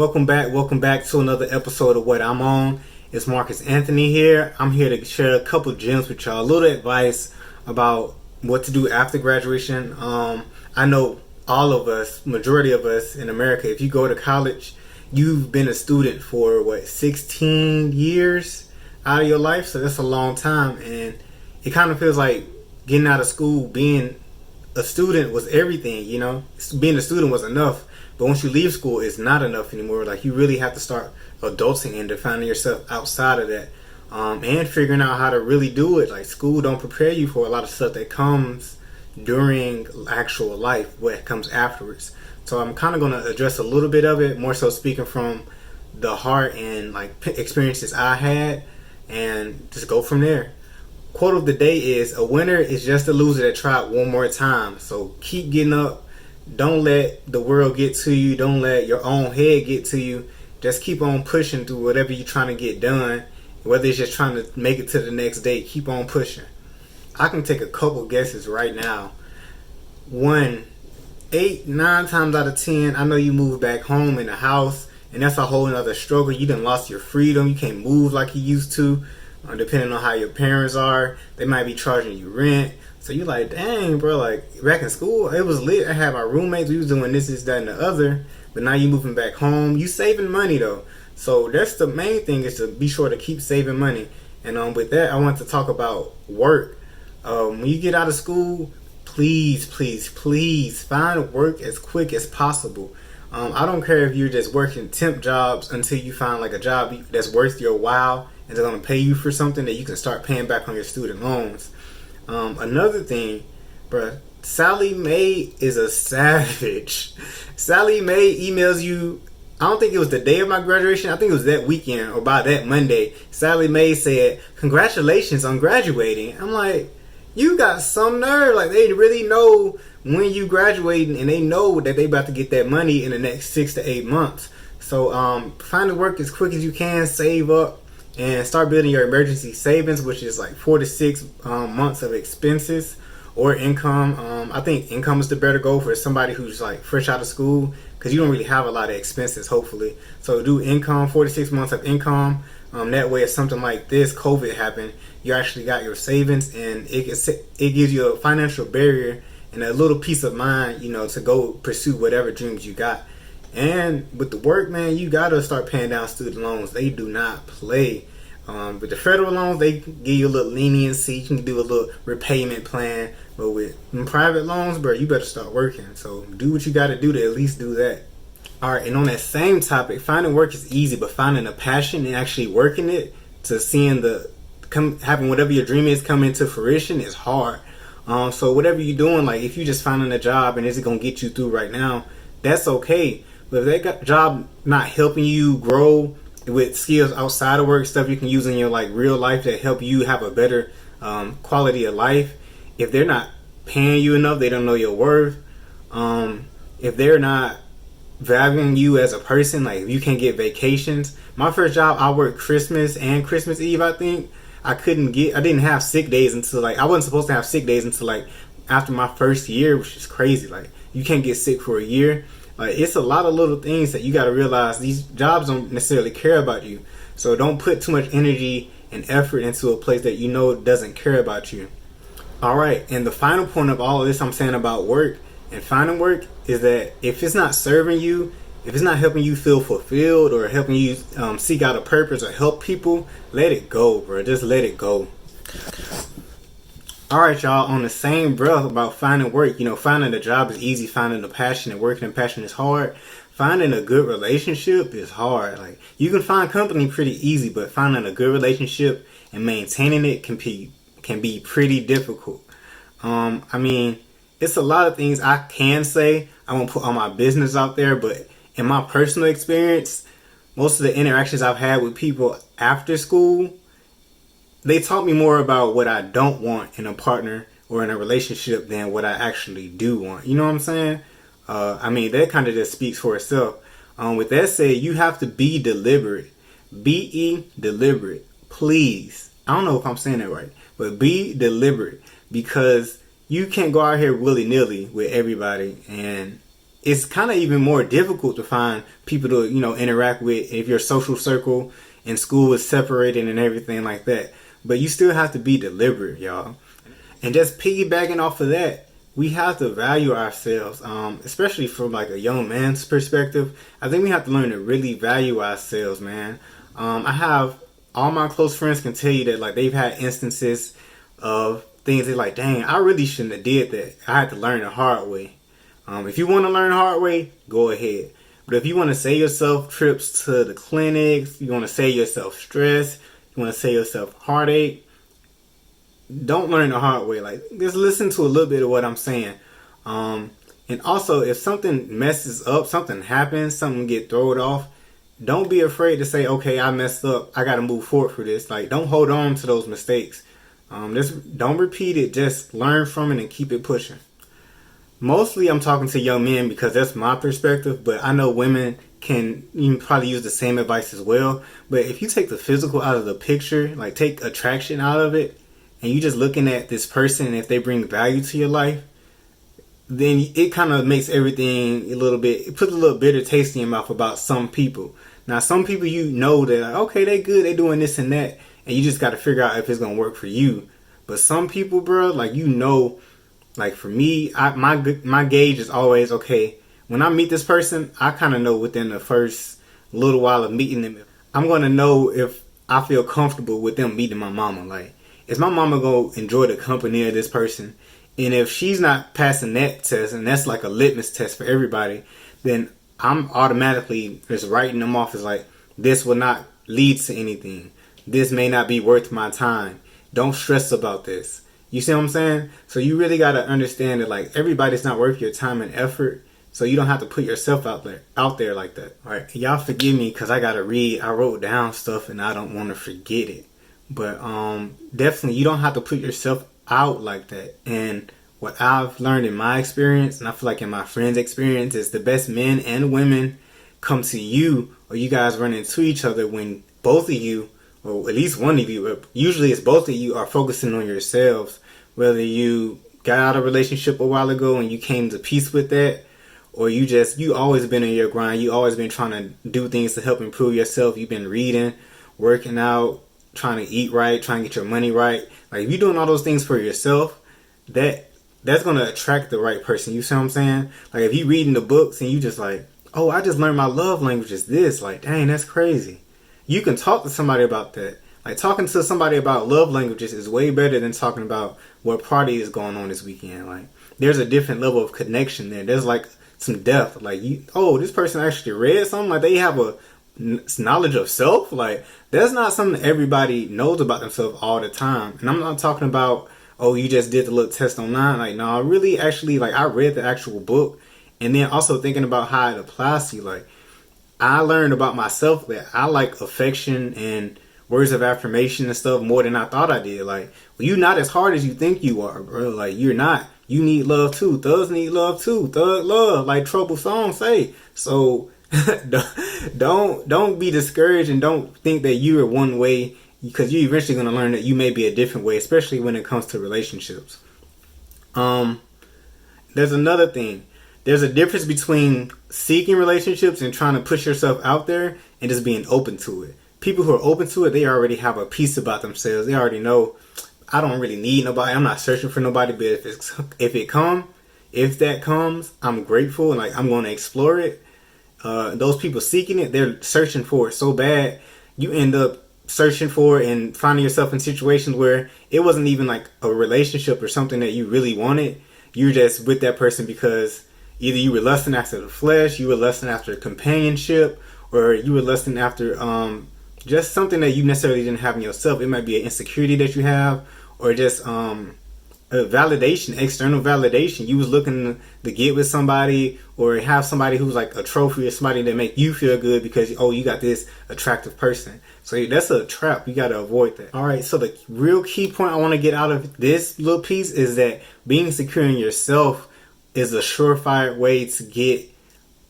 Welcome back to another episode of What I'm On. It's Marcus.Anthony here. I'm here to share a couple gems with y'all, a little advice about what to do after graduation. I know all of us, majority of us in America, if you go to college, you've been a student for 16 years out of your life, so that's a long time, and it kind of feels like getting out of school, being a student was everything, being a student was enough. But once you leave school, it's not enough anymore. Like, you really have to start adulting and defining yourself outside of that, and figuring out how to really do it. Like, school don't prepare you for a lot of stuff that comes during actual life, what comes afterwards. So I'm kind of going to address a little bit of it, more so speaking from the heart and experiences I had, and just go from there. Quote of the day is, a winner is just a loser that tried one more time. So keep getting up. Don't let the world get to you. Don't let your own head get to you. Just keep on pushing through whatever you're trying to get done. Whether it's just trying to make it to the next day, keep on pushing. I can take a couple guesses right now. 9 times out of 10, I know you moved back home in the house, and that's a whole nother struggle. You done lost your freedom. You can't move like you used to. Depending on how your parents are, they might be charging you rent. So you like, dang, bro, like, back in school, it was lit. I had my roommates, we was doing this, that, and the other. But now you moving back home. You saving money, though. So that's the main thing, is to be sure to keep saving money. And with that, I want to talk about work. When you get out of school, please find work as quick as possible. I don't care if you're just working temp jobs until you find a job that's worth your while and they're going to pay you for something that you can start paying back on your student loans. Another thing, bruh, Sally Mae is a savage. Sally Mae emails you, I don't think it was the day of my graduation, I think it was that weekend or by that Monday. Sally Mae said, "Congratulations on graduating." I'm like, you got some nerve. Like, they really know when you graduating, and they know that they about to get that money in the next 6 to 8 months. So find the work as quick as you can, save up, and start building your emergency savings, which is 4 to 6 months of expenses or income. I think income is the better goal for somebody who's fresh out of school, because you don't really have a lot of expenses, hopefully. So do income, 4 to 6 months of income. That way, if something like this, COVID happened, you actually got your savings, and it gives you a financial barrier and a little peace of mind, to go pursue whatever dreams you got. And with the work, man, you gotta start paying down student loans. They do not play. With the federal loans, they give you a little leniency. You can do a little repayment plan. But with private loans, bro, you better start working. So do what you gotta do to at least do that. Alright, and on that same topic, finding work is easy, but finding a passion and actually working it to seeing having whatever your dream is come into fruition is hard. So whatever you're doing, if you just finding a job and is it gonna get you through right now, that's okay. But if that job not helping you grow with skills outside of work, stuff you can use in your real life that help you have a better quality of life, if they're not paying you enough, they don't know your worth, if they're not valuing you as a person, if you can't get vacations. My first job, I worked Christmas and Christmas Eve, I think. I didn't have sick days until I wasn't supposed to have sick days until after my first year, which is crazy. You can't get sick for a year. It's a lot of little things that you got to realize. These jobs don't necessarily care about you. So don't put too much energy and effort into a place that doesn't care about you. Alright, and the final point of all of this I'm saying about work and finding work is that if it's not serving you, if it's not helping you feel fulfilled or helping you seek out a purpose or help people, let it go, bro. Just let it go. Alright, y'all, on the same breath about finding work, finding a job is easy, finding a passion and working in passion is hard. Finding a good relationship is hard. You can find company pretty easy, but finding a good relationship and maintaining it can be pretty difficult. It's a lot of things I can say. I won't put all my business out there, but in my personal experience, most of the interactions I've had with people after school, they taught me more about what I don't want in a partner or in a relationship than what I actually do want. You know what I'm saying? That kind of just speaks for itself. With that said, you have to be deliberate. Be deliberate. Please. I don't know if I'm saying that right, but be deliberate, because you can't go out here willy-nilly with everybody and it's kind of even more difficult to find people to, interact with if your social circle in school is separated and everything like that. But you still have to be deliberate, y'all. And just piggybacking off of that, we have to value ourselves, especially from like a young man's perspective. I think we have to learn to really value ourselves, man. I have all my close friends can tell you that like they've had instances of things they're like, dang, I really shouldn't have did that. I had to learn the hard way. If you want to learn the hard way, go ahead. But if you want to save yourself trips to the clinics, you want to save yourself stress, you want to save yourself heartache, don't learn the hard way. Like, just listen to a little bit of what I'm saying. And also, if something messes up, something happens, something get thrown off, don't be afraid to say, okay, I messed up. I got to move forward for this. Like, don't hold on to those mistakes. Just don't repeat it. Just learn from it and keep it pushing. Mostly I'm talking to young men because that's my perspective, but I know women can probably use the same advice as well. But if you take the physical out of the picture, like take attraction out of it, and you just looking at this person and if they bring value to your life, then it kind of makes everything a little bit, it puts a little bitter taste in your mouth about some people. Now, some people that, okay, they good, they doing this and that, and you just got to figure out if it's going to work for you. But some people, bro, like, like for me, my gauge is always, okay, when I meet this person, I kind of know within the first little while of meeting them, I'm going to know if I feel comfortable with them meeting my mama. Like, is my mama going to enjoy the company of this person? And if she's not passing that test, and that's like a litmus test for everybody, then I'm automatically just writing them off as like, this will not lead to anything. This may not be worth my time. Don't stress about this. You see what I'm saying? So you really got to understand that like everybody's not worth your time and effort. So you don't have to put yourself out there like that. All right. Y'all forgive me because I got to read. I wrote down stuff and I don't want to forget it. But definitely you don't have to put yourself out like that. And what I've learned in my experience, and I feel like in my friends' experience, is the best men and women come to you, or you guys run into each other when both of you, or at least one of you, usually it's both of you, are focusing on yourselves. Whether you got out of a relationship a while ago and you came to peace with that, or you always been in your grind, you always been trying to do things to help improve yourself. You've been reading, working out, trying to eat right, trying to get your money right. Like, if you're doing all those things for yourself, that's going to attract the right person. You see what I'm saying? Like, if you reading the books and you just like, oh, I just learned my love language is this. Like, dang, that's crazy. You can talk to somebody about that. Like, talking to somebody about love languages is way better than talking about what party is going on this weekend. Like, there's a different level of connection there. There's like some depth. Like, this person actually read something. Like, they have a knowledge of self. Like, that's not something everybody knows about themselves all the time. And I'm not talking about, oh, you just did the little test online. Like, no, I really actually, like, I read the actual book. And then also thinking about how it applies to you. Like, I learned about myself that I like affection and words of affirmation and stuff more than I thought I did. Like, well, you're not as hard as you think you are, bro. Like, you're not. You need love too. Thugs need love too. Thug love, like Trouble Song say. So don't be discouraged and don't think that you are one way, because you're eventually going to learn that you may be a different way, especially when it comes to relationships. There's another thing. There's a difference between seeking relationships and trying to push yourself out there and just being open to it. People who are open to it, they already have a peace about themselves. They already know, I don't really need nobody. I'm not searching for nobody. But if that comes, I'm grateful and like I'm going to explore it. Those people seeking it, they're searching for it so bad. You end up searching for it and finding yourself in situations where it wasn't even like a relationship or something that you really wanted. You're just with that person because either you were lusting after the flesh, you were lusting after companionship, or you were lusting after just something that you necessarily didn't have in yourself. It might be an insecurity that you have, or just a validation, external validation. You was looking to get with somebody or have somebody who's like a trophy or somebody that make you feel good because, oh, you got this attractive person. So that's a trap. You got to avoid that. All right. So the real key point I want to get out of this little piece is that being secure in yourself is a surefire way to get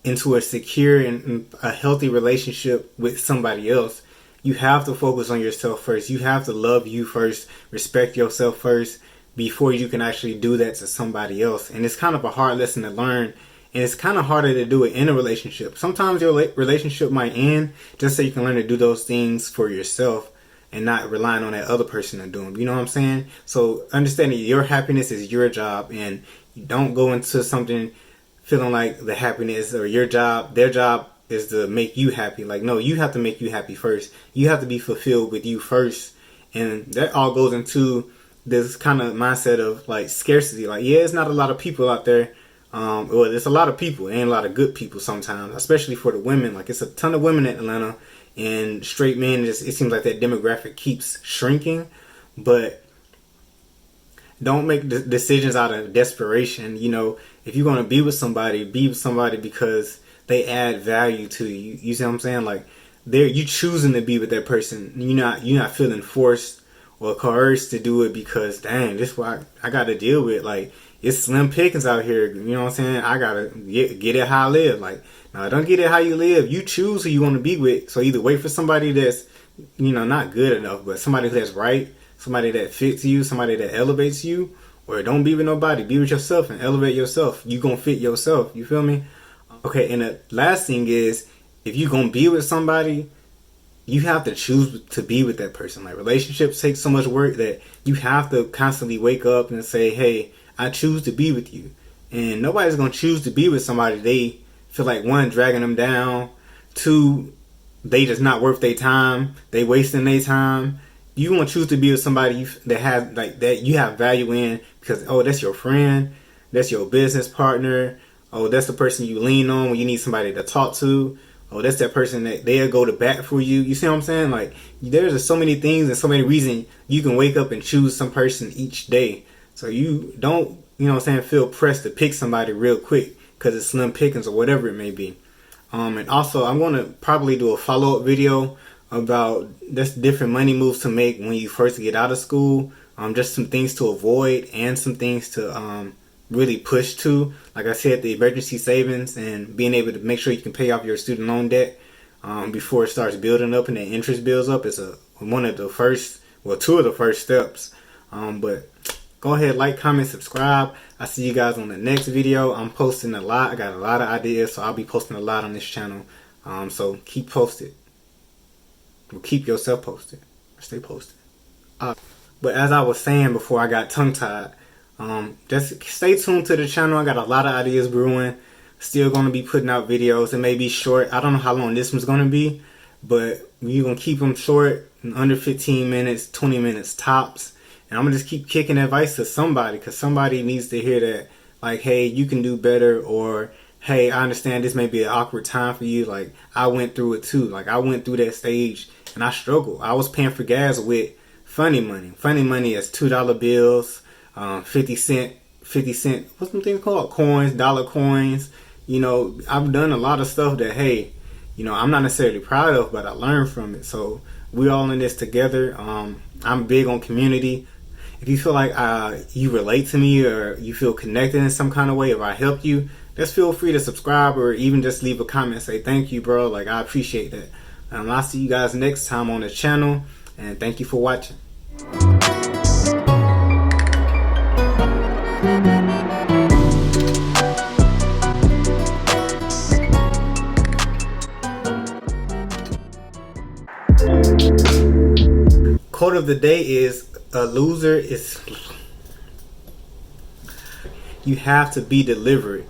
into a secure and a healthy relationship with somebody else. You have to focus on yourself first. You have to love you first, respect yourself first, before you can actually do that to somebody else. And it's kind of a hard lesson to learn And it's kind of harder to do it in a relationship. Sometimes your relationship might end just so you can learn to do those things for yourself and not relying on that other person to do them. You know what I'm saying? So understanding your happiness is your job, and you don't go into something feeling like the happiness or your job, their job is to make you happy. Like, no, you have to make you happy first. You have to be fulfilled with you first. And that all goes into this kind of mindset of like scarcity. Like, yeah, it's not a lot of people out there. Well, there's a lot of people and a lot of good people sometimes, especially for the women. Like, it's a ton of women in Atlanta, and straight men, it seems like that demographic keeps shrinking. But don't make decisions out of desperation. You know, if you're going to be with somebody because they add value to you. You see what I'm saying? Like, you choosing to be with that person. You're not feeling forced or coerced to do it because, dang, this is what I got to deal with. Like, it's slim pickings out here. You know what I'm saying? I got to get it how I live. Like, no, don't get it how you live. You choose who you want to be with. So either wait for somebody that's, not good enough, but somebody that's right, somebody that fits you, somebody that elevates you, or don't be with nobody. Be with yourself and elevate yourself. You gonna fit yourself. You feel me? Okay, and the last thing is, if you're gonna be with somebody, you have to choose to be with that person. Like, relationships take so much work that you have to constantly wake up and say, hey, I choose to be with you. And nobody's gonna choose to be with somebody they feel like, one, dragging them down, two, they just not worth their time, they wasting their time. You want to choose to be with somebody that has like that you have value in, because, oh, that's your friend, that's your business partner, oh, that's the person you lean on when you need somebody to talk to, oh, that's that person that they'll go to bat for you. You see what I'm saying? Like, there's just so many things and so many reasons you can wake up and choose some person each day. So you don't, feel pressed to pick somebody real quick because it's slim pickings or whatever it may be. And also, I'm going to probably do a follow-up video about just different money moves to make when you first get out of school. Just some things to avoid and some things to really push to. Like I said, the emergency savings and being able to make sure you can pay off your student loan debt before it starts building up and the interest builds up is two of the first steps. But go ahead, like, comment, subscribe. I'll see you guys on the next video. I'm posting a lot. I got a lot of ideas, so I'll be posting a lot on this channel. So keep posted. Well, keep yourself posted. Stay posted. But as I was saying before I got tongue-tied, just stay tuned to the channel. I got a lot of ideas brewing. Still going to be putting out videos. It may be short. I don't know how long this one's going to be, but we're going to keep them short, under 15 minutes, 20 minutes tops. And I'm going to just keep kicking advice to somebody, because somebody needs to hear that, like, hey, you can do better, or hey, I understand this may be an awkward time for you. Like, I went through it too. Like, I went through that stage and I struggled. I was paying for gas with funny money. Funny money is $2 bills, 50 cent, what's them things called? Coins, dollar coins. I've done a lot of stuff that, hey, I'm not necessarily proud of, but I learned from it. So we all in this together. I'm big on community. If you feel like you relate to me or you feel connected in some kind of way, if I helped you, just feel free to subscribe or even just leave a comment and say thank you, bro. Like, I appreciate that. I'll see you guys next time on the channel, and thank you for watching. Quote of the day is, a loser is... You have to be deliberate.